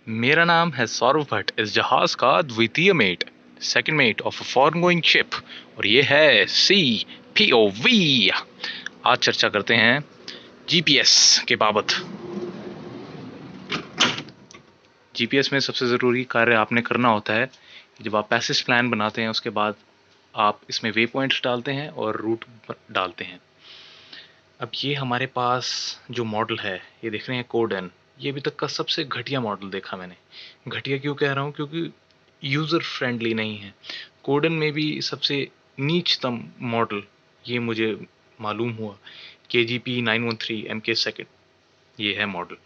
मेरा नाम है सौरभ भट्ट, इस जहाज का द्वितीय mate, second mate of a foreign going ship, और ये है CPOV। आज चर्चा करते हैं GPS के बाबत। GPS में सबसे ज़रूरी कार्य आपने करना होता है कि जब आप पैसेज प्लान बनाते हैं उसके बाद आप इसमें वे पॉइंट्स डालते हैं और रूट डालते हैं। अब ये हमारे पास जो मॉडल है, ये देख रहे हैं कोडेन, ये अभी तक का सबसे घटिया मॉडल देखा मैंने। घटिया क्यों कह रहा हूँ? क्योंकि यूज़र फ्रेंडली नहीं है। कोडेन में भी सबसे नीचतम मॉडल ये मुझे मालूम हुआ, KGP 913 MK सेकेंड, ये है मॉडल।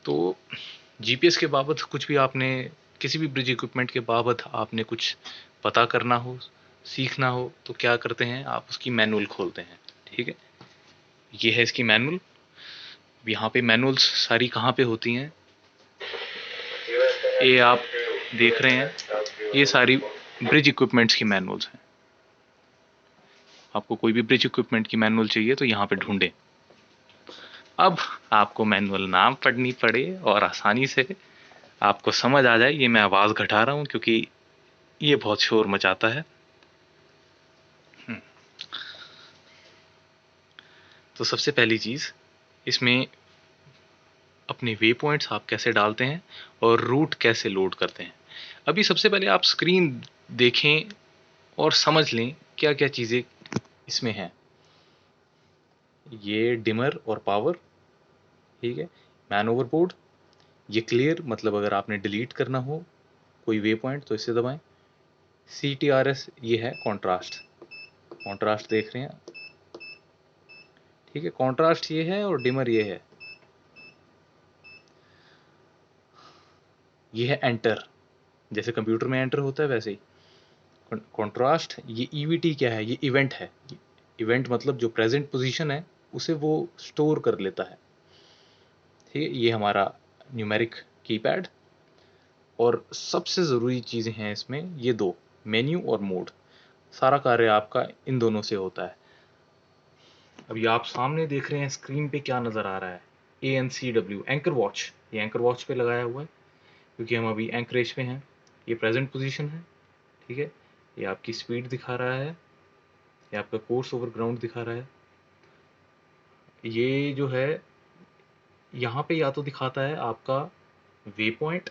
तो GPS के बाबत कुछ भी आपने, किसी भी ब्रिज इक्विपमेंट के बाबत आपने कुछ पता करना हो, सीखना हो, तो क्या करते हैं, आप उसकी मैनुअल खोलते हैं। ठीक है, ये है इसकी मैनुअल। यहाँ पे मैनुअल्स सारी कहाँ पे होती हैं, ये आप देख रहे हैं, ये सारी ब्रिज इक्विपमेंट्स की मैनुअल्स हैं। आपको कोई भी ब्रिज इक्विपमेंट की मैनुअल चाहिए तो यहाँ पे ढूंढें। अब आपको मैनुअल ना पढ़नी पड़े और आसानी से आपको समझ आ जाए, ये मैं आवाज़ घटा रहा हूँ क्योंकि ये बहुत शोर मचाता है। तो सबसे पहली चीज़, इसमें अपने वे पॉइंट्स आप कैसे डालते हैं और रूट कैसे लोड करते हैं। अभी सबसे पहले आप स्क्रीन देखें और समझ लें क्या क्या चीज़ें इसमें हैं। ये डिमर और पावर, ठीक है, मैन ओवरबोर्ड, ये क्लियर, मतलब अगर आपने डिलीट करना हो कोई वे पॉइंट तो इसे दबाएं। CTRS, ये है कॉन्ट्रास्ट, कॉन्ट्रास्ट देख रहे हैं, ठीक है, कॉन्ट्रास्ट ये है और डिमर ये है। ये है एंटर, जैसे कंप्यूटर में एंटर होता है वैसे ही कॉन्ट्रास्ट। ये EVT क्या है, ये इवेंट है। इवेंट मतलब जो प्रेजेंट पोजीशन है उसे वो स्टोर कर लेता है। ठीक है, ये हमारा न्यूमेरिक कीपैड। और सबसे ज़रूरी चीज़ें हैं इसमें ये दो, मेन्यू और मोड। सारा कार्य आपका इन दोनों से होता है। अभी आप सामने देख रहे हैं स्क्रीन पे क्या नज़र आ रहा है, ANCW, एंकर वॉच। ये एंकर वॉच पे लगाया हुआ है क्योंकि हम अभी एंकरेज पे हैं। ये प्रेजेंट पोजीशन है, ठीक है। ये आपकी स्पीड दिखा रहा है, ये आपका कोर्स ओवर ग्राउंड दिखा रहा है। ये जो है यहाँ पे या तो दिखाता है आपका वे पॉइंट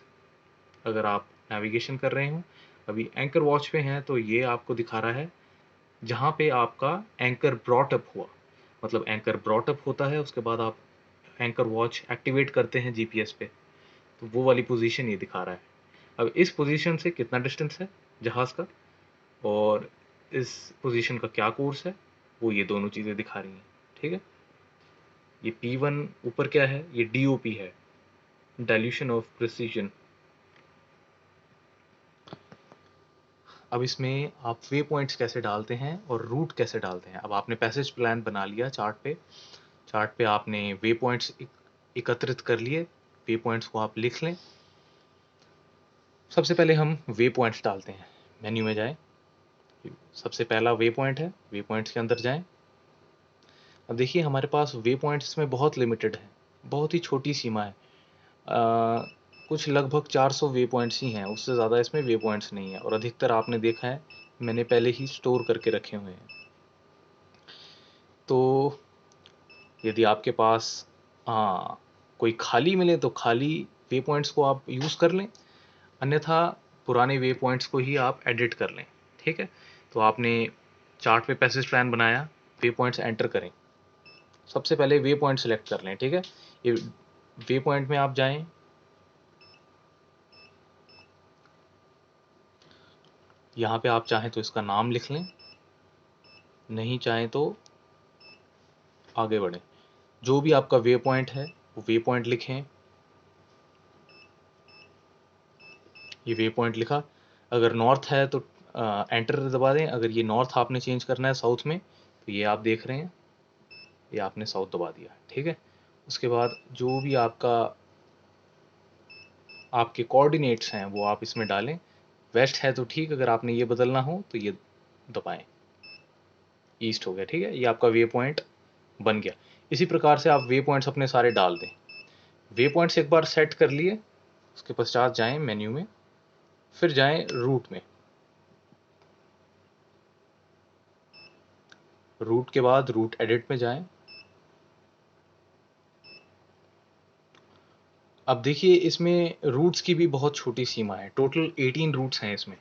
अगर आप नेविगेशन कर रहे हो। अभी एंकर वॉच पे हैं तो ये आपको दिखा रहा है जहाँ पे आपका एंकर ब्रॉट अप हुआ। मतलब एंकर ब्रॉट अप होता है, उसके बाद आप एंकर वॉच एक्टिवेट करते हैं GPS पे, तो वो वाली पोजीशन ये दिखा रहा है। अब इस पोजीशन से कितना डिस्टेंस है जहाज़ का और इस पोजीशन का क्या कोर्स है, वो ये दोनों चीज़ें दिखा रही हैं। ठीक है, ये P1 ऊपर क्या है, ये DOP है, डाइल्यूशन ऑफ प्रिसीजन। अब इसमें आप वे पॉइंट्स कैसे डालते हैं और रूट कैसे डालते हैं। अब आपने पैसेज प्लान बना लिया चार्ट पे, चार्ट पे आपने वे पॉइंट्स एकत्रित कर लिए, वे पॉइंट्स को आप लिख लें। सबसे पहले हम वे पॉइंट्स डालते हैं। मेन्यू में जाएं, सबसे पहला वे पॉइंट है, वे पॉइंट्स के अंदर जाएं। अब देखिए हमारे पास वे पॉइंट्स में बहुत लिमिटेड है, बहुत ही छोटी सीमा है। कुछ लगभग 400 वे पॉइंट्स ही हैं, उससे ज़्यादा इसमें वे पॉइंट्स नहीं है। और अधिकतर आपने देखा है मैंने पहले ही स्टोर करके रखे हुए हैं। तो यदि आपके पास कोई खाली मिले तो खाली वे पॉइंट्स को आप यूज़ कर लें, अन्यथा पुराने वे पॉइंट्स को ही आप एडिट कर लें। ठीक है, तो आपने चार्ट पे पैसेज प्लान बनाया, वे पॉइंट्स एंटर करें। सबसे पहले वे पॉइंट सेलेक्ट कर लें। ठीक है, ये वे पॉइंट में आप जाएं, यहाँ पे आप चाहें तो इसका नाम लिख लें, नहीं चाहें तो आगे बढ़ें। जो भी आपका वे पॉइंट है वो वे पॉइंट लिखें। ये वे पॉइंट लिखा, अगर नॉर्थ है तो एंटर दबा दें। अगर ये नॉर्थ आपने चेंज करना है साउथ में तो ये आप देख रहे हैं, ये आपने साउथ दबा दिया। ठीक है, उसके बाद जो भी आपके कोऑर्डिनेट्स हैं वो आप इसमें डालें। वेस्ट है तो ठीक, अगर आपने ये बदलना हो तो ये दबाएं, ईस्ट हो गया। ठीक है, ये आपका वे पॉइंट बन गया। इसी प्रकार से आप वे पॉइंट्स अपने सारे डाल दें। वे पॉइंट्स एक बार सेट कर लिए उसके पश्चात जाएं मेन्यू में, फिर जाएं रूट में। रूट के बाद रूट एडिट में जाएं। अब देखिए इसमें रूट्स की भी बहुत छोटी सीमा है, टोटल 18 रूट्स हैं इसमें।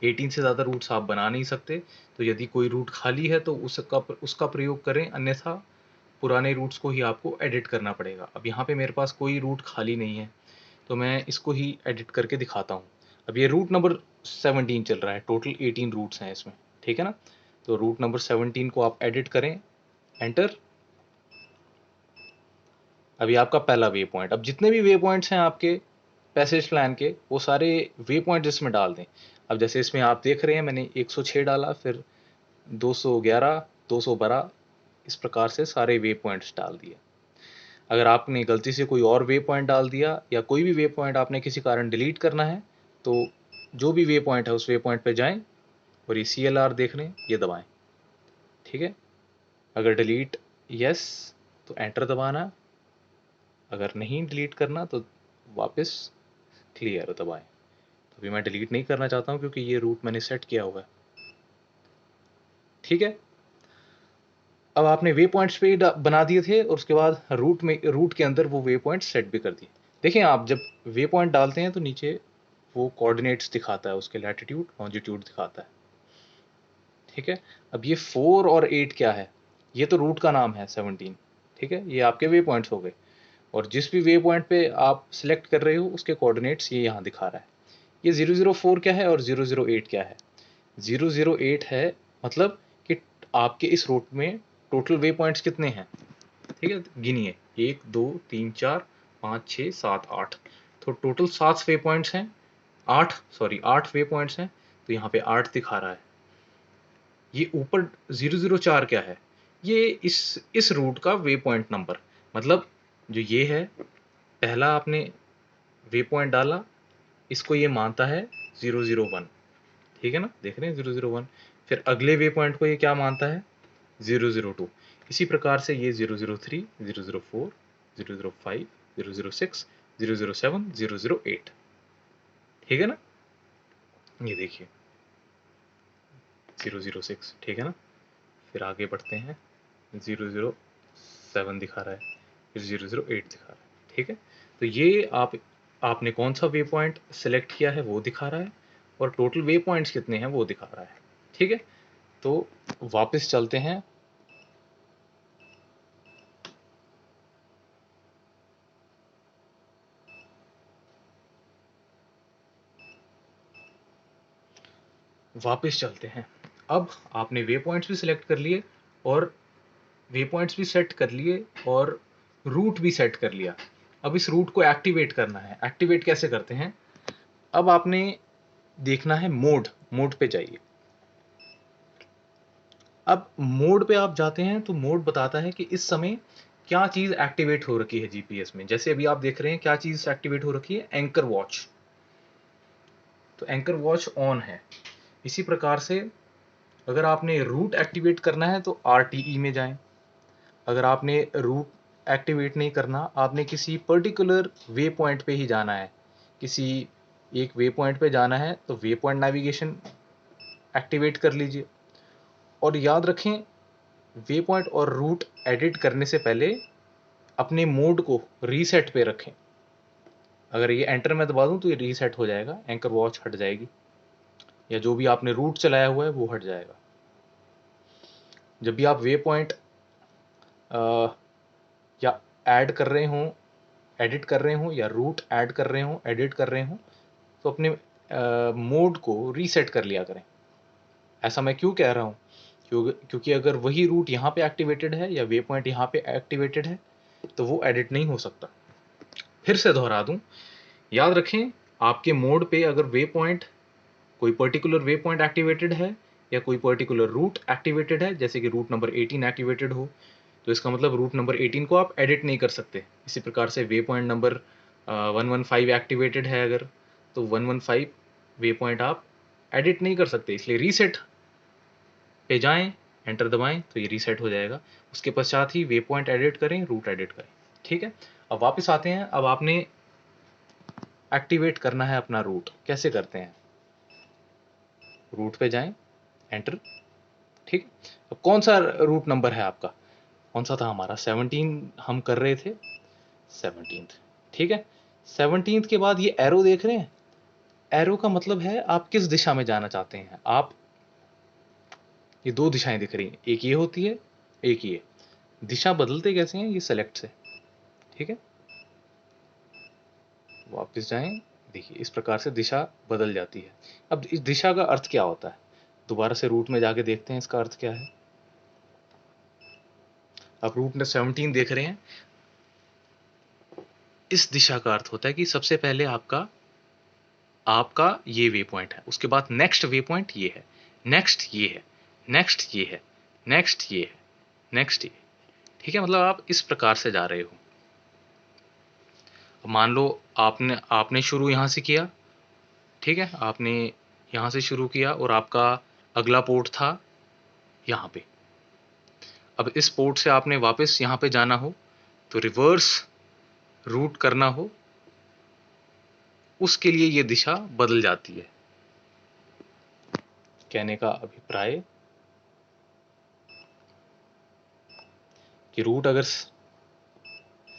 18 से ज़्यादा रूट्स आप बना नहीं सकते। तो यदि कोई रूट खाली है तो उसका प्रयोग करें, अन्यथा पुराने रूट्स को ही आपको एडिट करना पड़ेगा। अब यहाँ पे मेरे पास कोई रूट खाली नहीं है, तो मैं इसको ही एडिट करके दिखाता हूँ। अब ये रूट नंबर 17 चल रहा है, टोटल 18 रूट्स हैं इसमें, ठीक है ना। तो रूट नंबर 17 को आप एडिट करें, एंटर। अभी आपका पहला वे पॉइंट। अब जितने भी वे पॉइंट्स हैं आपके पैसेज प्लान के, वो सारे वे पॉइंट इसमें डाल दें। अब जैसे इसमें आप देख रहे हैं मैंने 106 डाला, फिर 211, 212, इस प्रकार से सारे वे पॉइंट्स डाल दिए। अगर आपने गलती से कोई और वे पॉइंट डाल दिया या कोई भी वे पॉइंट आपने किसी कारण डिलीट करना है, तो जो भी वे पॉइंट है उस वे पॉइंट पे जाएं और ये CLR देख लें, ये दबाएं, ठीक है। अगर डिलीट यस तो एंटर दबाना, अगर नहीं डिलीट करना तो वापस क्लियर दबाएं। तो अभी मैं डिलीट नहीं करना चाहता हूँ क्योंकि ये रूट मैंने सेट किया हुआ है, ठीक है। अब आपने वे पॉइंट्स पे बना दिए थे और उसके बाद रूट के अंदर वो वे पॉइंट सेट भी कर दिए। देखिए आप जब वे पॉइंट डालते हैं तो नीचे वो कोऑर्डिनेट्स दिखाता है, उसके लैटिट्यूड लॉन्जिट्यूड दिखाता है, ठीक है। अब ये 4 और 8 क्या है, ये तो रूट का नाम है 17, ठीक है। ये आपके वे पॉइंट्स हो गए, और जिस भी वे पॉइंट पे आप सिलेक्ट कर रहे हो उसके कोऑर्डिनेट्स ये यहाँ दिखा रहा है। ये 004 क्या है और 008 क्या है। 008 है मतलब कि आपके इस रूट में टोटल वे पॉइंट्स कितने हैं, ठीक है। गिनिए 1 2 3 4 5 6 7 8, तो टोटल 7 वे पॉइंट्स हैं। 8 वे पॉइंट्स हैं, तो यहाँ पे 8 दिखा रहा है। ये ऊपर 004 क्या है, ये इस रूट का वे पॉइंट नंबर, मतलब जो ये है, पहला आपने वे पॉइंट डाला, इसको ये मानता है 001, ठीक है ना, देख रहे हैं 001। फिर अगले वे पॉइंट को ये क्या मानता है, 002। इसी प्रकार से ये 003, 004, 005, 006, 007, 008, ठीक है ना। ये देखिए 006, ठीक है ना। फिर आगे बढ़ते हैं, 007 दिखा रहा है, फिर 008 दिखा रहा है, ठीक है। तो ये आपने कौन सा वे पॉइंट सेलेक्ट किया है वो दिखा रहा है, और टोटल वे पॉइंट्स कितने हैं वो दिखा रहा है, ठीक है। तो वापस चलते हैं। वापस चलते हैं। अब आपने वे पॉइंट्स भी सिलेक्ट कर लिए, और वे पॉइंट्स भी सेट कर लिए, और रूट भी सेट कर लिया। अब इस रूट को एक्टिवेट करना है। एक्टिवेट कैसे करते हैं, अब आपने देखना है मोड पे जाइए। अब मोड पे आप जाते हैं तो मोड बताता है कि इस समय क्या चीज़ एक्टिवेट हो रखी है जीपीएस में। जैसे अभी आप देख रहे हैं क्या चीज़ एक्टिवेट हो रखी है, एंकर वॉच। तो एंकर वॉच ऑन है। इसी प्रकार से अगर आपने रूट एक्टिवेट करना है तो RTE में जाएं। अगर आपने रूट एक्टिवेट नहीं करना, आपने किसी पर्टिकुलर वे पॉइंट पे ही जाना है, किसी एक वे पॉइंट पे जाना है, तो वे पॉइंट नेविगेशन एक्टिवेट कर लीजिए। और याद रखें, वे पॉइंट और रूट एडिट करने से पहले अपने मोड को रीसेट पे रखें। अगर ये एंटर में दबा दूं तो ये रीसेट हो जाएगा, एंकर वॉच हट जाएगी, या जो भी आपने रूट चलाया हुआ है वो हट जाएगा। जब भी आप वे पॉइंट या ऐड कर रहे हों, एडिट कर रहे हों, या रूट ऐड कर रहे हों, एडिट कर रहे हों, तो अपने मोड को रीसेट कर लिया करें। ऐसा मैं क्यों कह रहा हूँ, क्योंकि अगर वही रूट यहाँ पे एक्टिवेटेड है या वे पॉइंट यहाँ पे एक्टिवेटेड है तो वो एडिट नहीं हो सकता। फिर से दोहरा दूं, याद रखें, आपके मोड पे अगर वे पॉइंट, कोई पर्टिकुलर वे पॉइंट एक्टिवेटेड है या कोई पर्टिकुलर रूट एक्टिवेटेड है, जैसे कि रूट नंबर 18 एक्टिवेटेड हो, तो इसका मतलब रूट नंबर 18 को आप एडिट नहीं कर सकते। इसी प्रकार से वे पॉइंट नंबर 115 एक्टिवेटेड है अगर, तो 115 वे पॉइंट आप एडिट नहीं कर सकते, इसलिए रीसेट पे जाएं, एंटर दबाएं तो ये रीसेट हो जाएगा। उसके पश्चात ही वे पॉइंट एडिट करें, रूट एडिट करें, ठीक है। अब वापस आते हैं। अब आपने एक्टिवेट करना है अपना रूट। कैसे करते हैं? रूट पे जाएं, एंटर। ठीक, अब कौन सा रूट नंबर है आपका? कौन सा था हमारा? 17 हम कर रहे थे, 17th। ठीक है, 17th के बाद ये एरो देख रहे हैं? एरो का मतलब है आप किस दिशा में जाना चाहते हैं। आप, ये दो दिशाएं दिख रही हैं, एक ये होती है, एक ये। दिशा बदलते कैसे हैं? ये सेलेक्ट से। ठीक है, वापस जाएं, देखिए इस प्रकार से दिशा बदल जाती है। अब इस दिशा का अर्थ क्या होता है? दोबारा से रूट में जाके देखते हैं इसका अर्थ क्या है। आप रूट में 17 देख रहे हैं, इस दिशा का अर्थ होता है कि सबसे पहले आपका आपका ये वे पॉइंट है, उसके बाद नेक्स्ट वे पॉइंट ये है, नेक्स्ट ये है, नेक्स्ट ये है, नेक्स्ट ये है, नेक्स्ट ये। ठीक है, मतलब आप इस प्रकार से जा रहे हो। मान लो आपने आपने शुरू यहाँ से किया। ठीक है, आपने यहाँ से शुरू किया और आपका अगला पोर्ट था यहाँ पे। अब इस पोर्ट से आपने वापस यहाँ पे जाना हो तो रिवर्स रूट करना हो, उसके लिए ये दिशा बदल जाती है। कहने का अभिप्राय कि रूट अगर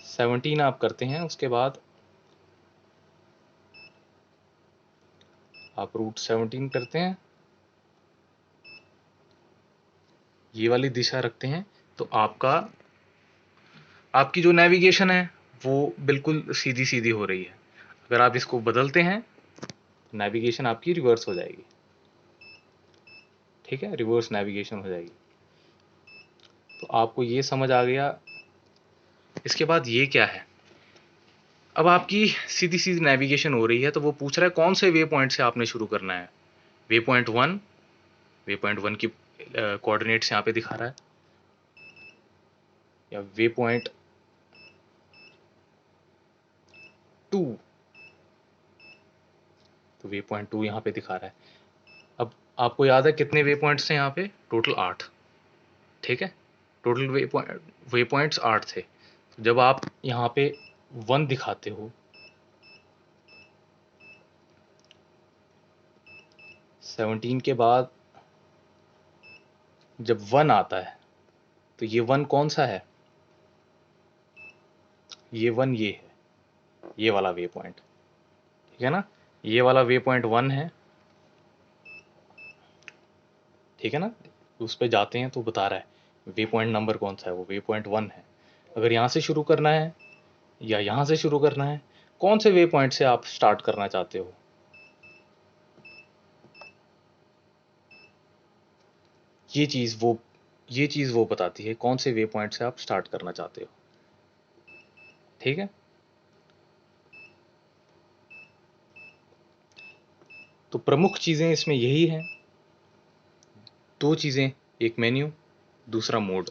17 आप करते हैं, उसके बाद आप रूट 17 करते हैं, ये वाली दिशा रखते हैं, तो आपकी जो नेविगेशन है वो बिल्कुल सीधी सीधी हो रही है। अगर आप इसको बदलते हैं, नेविगेशन आपकी रिवर्स हो जाएगी। ठीक है, रिवर्स नेविगेशन हो जाएगी। तो आपको ये समझ आ गया। इसके बाद ये क्या है? अब आपकी सीधी सीधी नेविगेशन हो रही है, तो वो पूछ रहा है कौन से वे पॉइंट से आपने शुरू करना है। वे पॉइंट 1, वे पॉइंट 1 की कोऑर्डिनेट्स यहाँ पे दिखा रहा है, या वे पॉइंट 2, तो वे पॉइंट 2 यहाँ पे दिखा रहा है। अब आपको याद है कितने वे पॉइंट्स थे यहाँ पे? टोटल 8। ठीक है, टोटल वे पॉइंट्स 8 थे। तो जब आप यहाँ पे 1 दिखाते हो, 17 के बाद जब 1 आता है, तो ये 1 कौन सा है? ये 1 ये है, ये वाला वे पॉइंट। ठीक है ना, ये वाला वे पॉइंट 1 है। ठीक है ना, उस पे जाते हैं तो बता रहा है वे पॉइंट नंबर कौन सा है, वो वे पॉइंट 1 है। अगर यहाँ से शुरू करना है या यहाँ से शुरू करना है, कौन से वे पॉइंट से आप स्टार्ट करना चाहते हो? ये चीज़ वो बताती है कौन से वे पॉइंट से आप स्टार्ट करना चाहते हो। ठीक है, तो प्रमुख चीज़ें इसमें यही हैं, दो चीज़ें, एक मेन्यू, दूसरा मोड,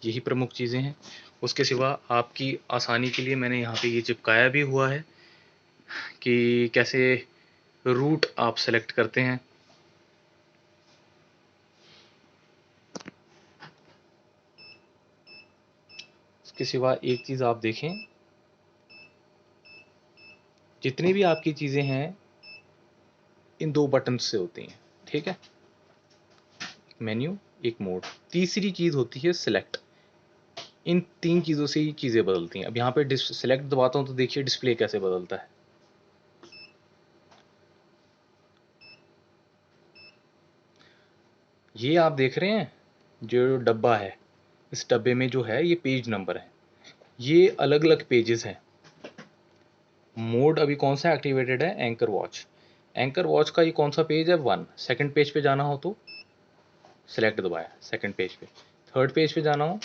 यही प्रमुख चीज़ें हैं। उसके सिवा आपकी आसानी के लिए मैंने यहाँ पे ये चिपकाया भी हुआ है कि कैसे रूट आप सेलेक्ट करते हैं। उसके सिवा एक चीज़ आप देखें, जितनी भी आपकी चीज़ें हैं इन 2 बटन से होती हैं। ठीक है, एक मेन्यू, एक मोड, तीसरी चीज़ होती है सिलेक्ट। इन 3 चीज़ों से ही चीज़ें बदलती हैं। अब यहाँ पे सिलेक्ट दबाता हूँ तो देखिए डिस्प्ले कैसे बदलता है। ये आप देख रहे हैं जो डब्बा है, इस डब्बे में जो है ये पेज नंबर है, ये अलग अलग पेजेस हैं। मोड अभी कौन सा एक्टिवेटेड है? Anchor watch. एंकर वॉच का ये कौन सा पेज है? 1। सेकंड पेज पे जाना हो तो सेलेक्ट दबाया, सेकंड पेज पे। थर्ड पेज पे जाना हो,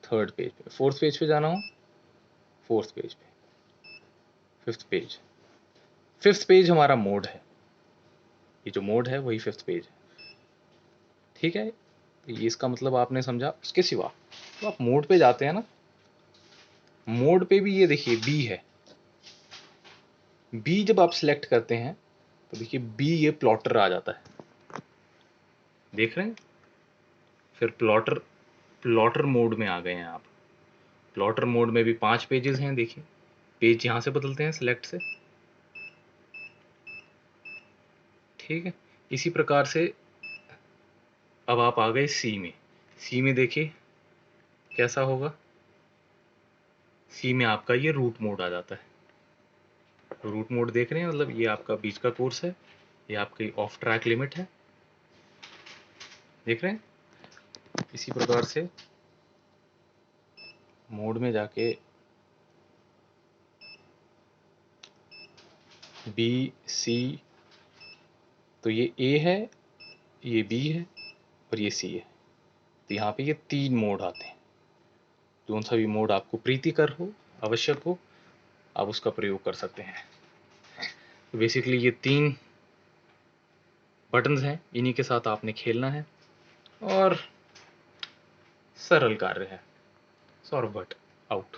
थर्ड पेज पे। फोर्थ पेज पे जाना हो, फोर्थ पेज पे। फिफ्थ पेज, फिफ्थ पेज हमारा मोड है। ये जो मोड है वही फिफ्थ पेज है। ठीक है, तो ये इसका मतलब आपने समझा। उसके सिवा तो आप मोड पे जाते हैं ना, मोड पे भी ये देखिए बी है। बी जब आप सिलेक्ट करते हैं तो देखिए बी ये प्लॉटर आ जाता है, देख रहे हैं? फिर प्लॉटर मोड में आ गए हैं आप। प्लॉटर मोड में भी 5 पेजेस हैं, देखिए पेज यहाँ से बदलते हैं सिलेक्ट से। ठीक है। इसी प्रकार से अब आप आ गए सी में। सी में देखिए कैसा होगा। सी में आपका ये रूट मोड आ जाता है। रूट मोड देख रहे हैं, मतलब ये आपका बीच का कोर्स है, ये आपकी ऑफ ट्रैक लिमिट है, देख रहे हैं। इसी प्रकार से मोड में जाके बी सी, तो ये ए है, ये बी है और ये सी है। तो यहाँ पे ये 3 मोड आते हैं। जो सा भी मोड आपको प्रीतिकर हो, आवश्यक हो, आप उसका प्रयोग कर सकते हैं। तो बेसिकली ये 3 बटन्स हैं, इन्हीं के साथ आपने खेलना है और सरल कार्य है। सौरभ भट्ट आउट।